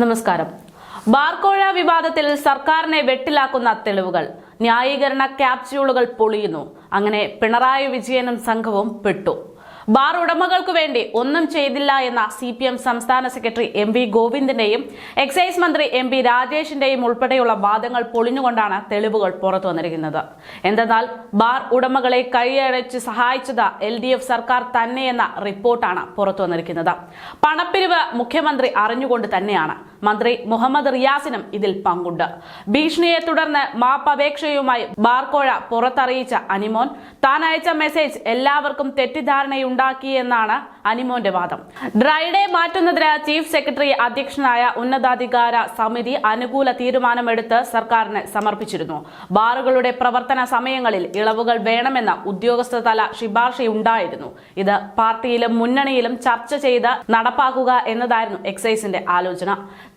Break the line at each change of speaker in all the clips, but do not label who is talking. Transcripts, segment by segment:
നമസ്കാരം. ബാർക്കോഴ വിവാദത്തിൽ സർക്കാരിനെ വെട്ടിലാക്കുന്ന തെളിവുകൾ, ന്യായീകരണ ക്യാപ്സ്യൂളുകൾ പൊളിയുന്നു. അങ്ങനെ പിണറായി വിജയനും സംഘവും പെട്ടു. ബാർ ഉടമകൾക്കു വേണ്ടി ഒന്നും ചെയ്തില്ല എന്ന CPM സംസ്ഥാന സെക്രട്ടറി MV ഗോവിന്ദന്റെയും എക്സൈസ് മന്ത്രി MP രാജേഷിന്റെയും ഉൾപ്പെടെയുള്ള വാദങ്ങൾ പൊളിഞ്ഞുകൊണ്ടാണ് തെളിവുകൾ പുറത്തു വന്നിരിക്കുന്നത്. എന്തെന്നാൽ ബാർ ഉടമകളെ കൈയടച്ച് സഹായിച്ചത് LDF സർക്കാർ തന്നെയെന്ന റിപ്പോർട്ടാണ് പുറത്തു വന്നിരിക്കുന്നത്. പണപ്പിരിവ് മുഖ്യമന്ത്രി അറിഞ്ഞുകൊണ്ട് തന്നെയാണ്. മന്ത്രി മുഹമ്മദ് റിയാസിനും ഇതിൽ പങ്കുണ്ട്. ഭീഷണിയെ തുടർന്ന് മാപ്പപേക്ഷയുമായി ബാർക്കോഴ പുറത്തറിയിച്ച അനിമോൻ താൻ അയച്ച മെസ്സേജ് എല്ലാവർക്കും തെറ്റിദ്ധാരണയുണ്ടാക്കിയെന്നാണ് അനിമോന്റെ വാദം. ഡ്രൈഡേ മാറ്റുന്നതിന് ചീഫ് സെക്രട്ടറി അധ്യക്ഷനായ ഉന്നതാധികാര സമിതി അനുകൂല തീരുമാനമെടുത്ത് സർക്കാരിന് സമർപ്പിച്ചിരുന്നു. ബാറുകളുടെ പ്രവർത്തന സമയങ്ങളിൽ ഇളവുകൾ വേണമെന്ന ഉദ്യോഗസ്ഥ തല ശുപാർശയുണ്ടായിരുന്നു. ഇത് പാർട്ടിയിലും മുന്നണിയിലും ചർച്ച ചെയ്ത് നടപ്പാക്കുക എന്നതായിരുന്നു എക്സൈസിന്റെ ആലോചന.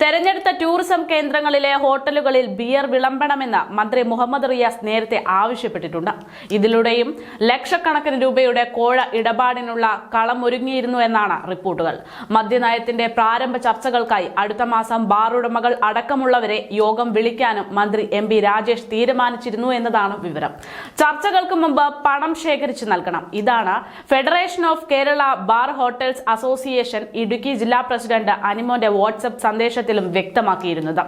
തെരഞ്ഞെടുത്ത ടൂറിസം കേന്ദ്രങ്ങളിലെ ഹോട്ടലുകളിൽ ബിയർ വിളമ്പണമെന്ന് മന്ത്രി മുഹമ്മദ് റിയാസ് നേരത്തെ ആവശ്യപ്പെട്ടിട്ടുണ്ട്. ഇതിലൂടെയും ലക്ഷക്കണക്കിന് രൂപയുടെ കോഴ ഇടപാടിനുള്ള കളമൊരുങ്ങിയിരുന്നു എന്നാണ് റിപ്പോർട്ടുകൾ. മദ്യനയത്തിന്റെ പ്രാരംഭ ചർച്ചകൾക്കായി അടുത്ത മാസം ബാറുടമകൾ അടക്കമുള്ളവരെ യോഗം വിളിക്കാനും മന്ത്രി MP രാജേഷ് തീരുമാനിച്ചിരുന്നു എന്നതാണ് വിവരം. ചർച്ചകൾക്ക് മുമ്പ് പണം ശേഖരിച്ചു നൽകണം. ഇതാണ് federation of Kerala bar hotels association Idukki ജില്ലാ പ്രസിഡന്റ് അനിമോന്റെ വാട്സ്ആപ്പ് സന്ദേശത്തിലും വ്യക്തമാക്കിയിരുന്നത്.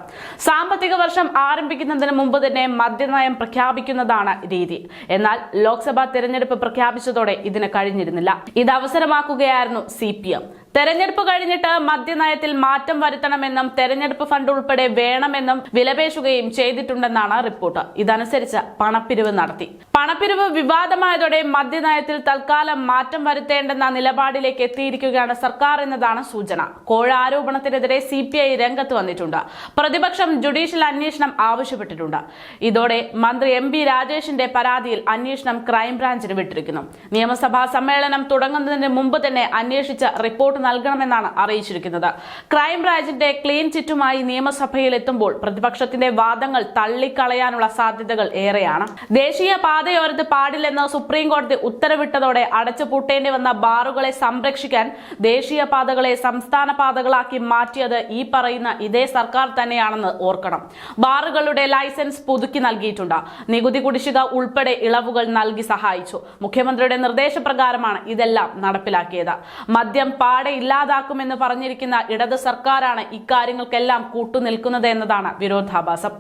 സാമ്പത്തിക വർഷം ആരംഭിക്കുന്നതിന് മുമ്പ് തന്നെ മദ്യനയം പ്രഖ്യാപിക്കുന്നതാണ് രീതി. എന്നാൽ ലോക്സഭാ തെരഞ്ഞെടുപ്പ് പ്രഖ്യാപിച്ചതോടെ ഇതിന് കഴിഞ്ഞിരുന്നില്ല. ഇത് അവസരമാക്കുകയായിരുന്നു CPM. തെരഞ്ഞെടുപ്പ് കഴിഞ്ഞിട്ട് മദ്യനയത്തിൽ മാറ്റം വരുത്തണമെന്നും തെരഞ്ഞെടുപ്പ് ഫണ്ട് ഉൾപ്പെടെ വേണമെന്നും വിലപേശുകയും ചെയ്തിട്ടുണ്ടെന്നാണ് റിപ്പോർട്ട്. ഇതനുസരിച്ച് പണപ്പിരിവ് നടത്തി. പണപ്പിരിവ് വിവാദമായതോടെ മദ്യനയത്തിൽ തൽക്കാലം മാറ്റം വരുത്തേണ്ടെന്ന നിലപാടിലേക്ക് എത്തിയിരിക്കുകയാണ് സർക്കാർ എന്നതാണ് സൂചന. കോഴ ആരോപണത്തിനെതിരെ CPI രംഗത്ത് വന്നിട്ടുണ്ട്. പ്രതിപക്ഷം ജുഡീഷ്യൽ അന്വേഷണം ആവശ്യപ്പെട്ടിട്ടുണ്ട്. ഇതോടെ മന്ത്രി MP രാജേഷിന്റെ പരാതിയിൽ അന്വേഷണം ക്രൈംബ്രാഞ്ചിന് വിട്ടിരിക്കുന്നു. നിയമസഭാ സമ്മേളനം തുടങ്ങുന്നതിന് മുമ്പ് തന്നെ അന്വേഷിച്ച് റിപ്പോർട്ട് നൽകണമെന്നാണ് അറിയിച്ചിരിക്കുന്നത്. ക്രൈംബ്രാഞ്ചിന്റെ ക്ലീൻ ചിറ്റുമായി നിയമസഭയിൽ എത്തുമ്പോൾ പ്രതിപക്ഷത്തിന്റെ വാദങ്ങൾ തള്ളിക്കളയാനുള്ള സാധ്യതകൾ ഏറെയാണ്. ദേശീയ പാതയോരത്ത് പാടില്ലെന്ന് സുപ്രീം കോടതി ഉത്തരവിട്ടതോടെ അടച്ചുപൂട്ടേണ്ടി വന്ന ബാറുകളെ സംരക്ഷിക്കാൻ ദേശീയ പാതകളെ സംസ്ഥാന പാതകളാക്കി മാറ്റിയത് ഈ പറയുന്ന ഇതേ സർക്കാർ തന്നെയാണെന്ന് ഓർക്കണം. ബാറുകളുടെ ലൈസൻസ് പുതുക്കി നൽകിയിട്ടുണ്ട്. നികുതി കുടിശ്ശിക ഉൾപ്പെടെ ഇളവുകൾ നൽകി സഹായിച്ചു. മുഖ്യമന്ത്രിയുടെ നിർദ്ദേശപ്രകാരമാണ് ഇതെല്ലാം നടപ്പിലാക്കിയത്. മദ്യം പാടെ ഇല്ലാതാക്കുമെന്ന് പറഞ്ഞിരിക്കുന്ന ഇടത് സർക്കാരാണ് ഇക്കാര്യങ്ങൾക്കെല്ലാം കൂട്ടുനിൽക്കുന്നത് എന്നതാണ് വിരോധാഭാസം.